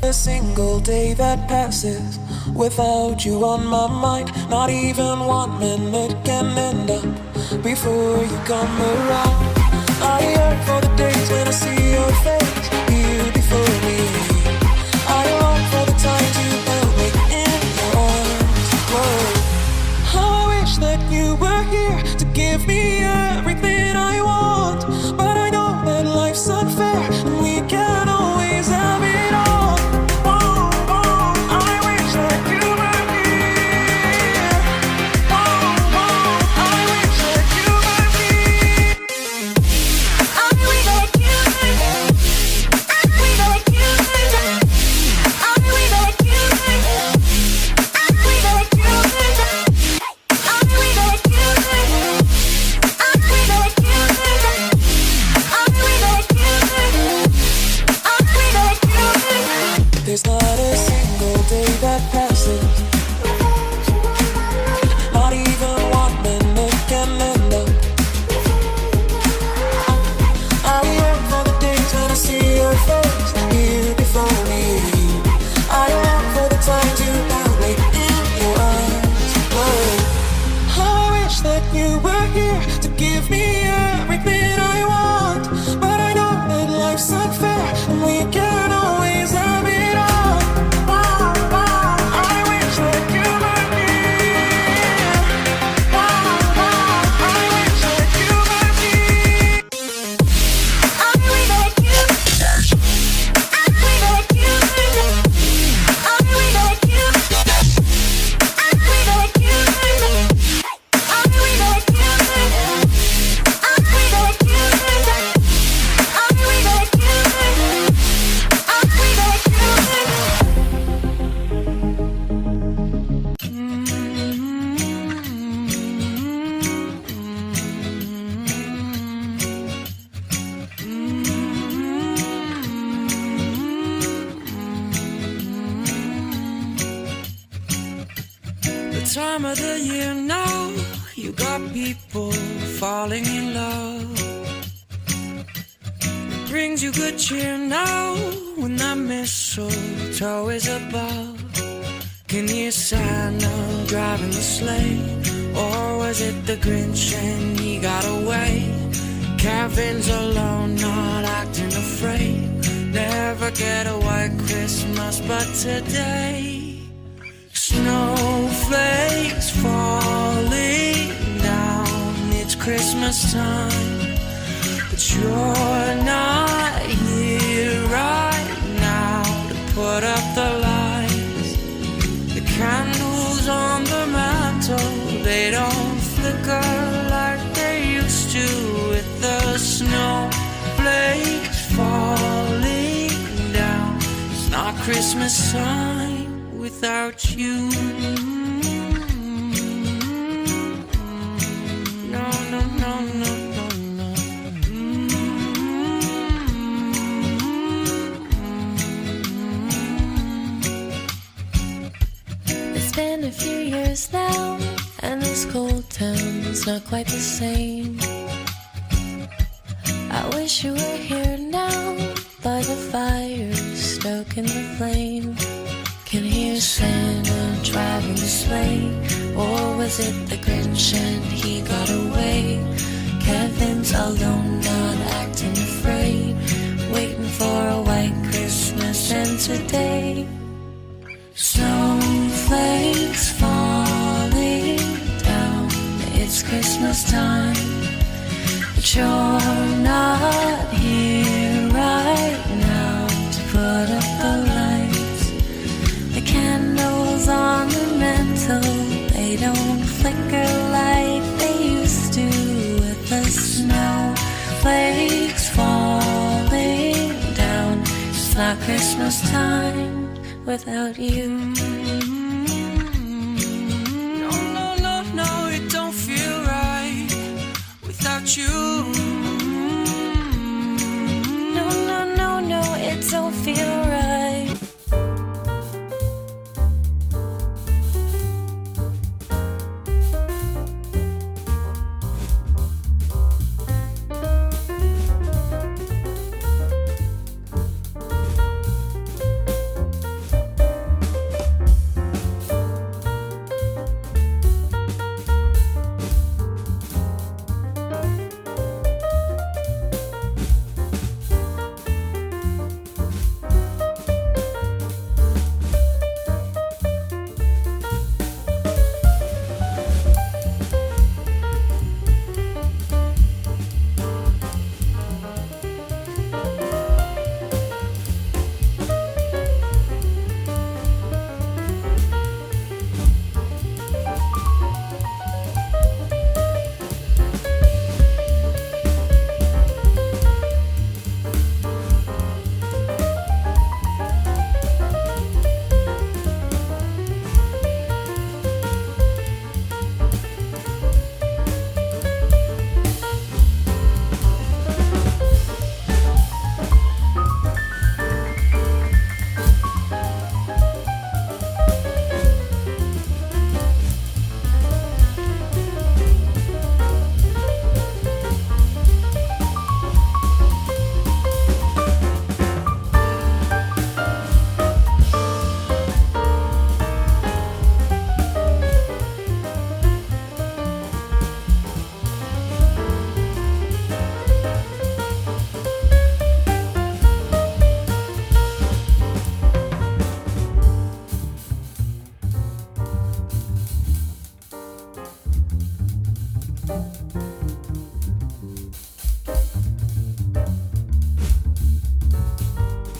A single day that passes without you on my mind. Not even 1 minute can end up before you come around. I yearn for the days when I see your face here before me. I long for the times you held me in your arms. Whoa. How I wish that you were here to give me everything I want. But I know that life's unfair and we can't always have it all. There's not a single day that passes, not even 1 minute can end up. I yearn for the days when I see your face here before me. I long for the times you held me in your arms. Whoa. How I wish that you were here to give me everything I want. But I know that life's unfair and we can't always have it. Time of the year now, you got people falling in love. It brings you good cheer now when that mistletoe is above. Can you Santa driving the sleigh, or was it the Grinch and he got away? CAMVIN's alone, not acting afraid. Never get a white Christmas, but today snowflakes falling down. It's Christmas time, but you're not here right now to put up the lights. The candles on the mantle, they don't flicker like they used to. With the snowflakes falling down, it's not Christmas time without you. No, no, no, no, no, no. It's been a few years now, and this cold town's not quite the same. I wish you were here now, by the fire, stoking the flame. Can hear Santa driving the sleigh, or was it the Grinch and he got away? CAMVIN's alone, not acting afraid, waiting for a white Christmas. And today, snowflakes falling down. It's Christmas time, but you're not here right now to put up the lights. The candles on the mantle, they don't flicker like they used to. With the snowflakes falling down, it's not Christmas time without you. No, no, no, no, it don't feel right without you.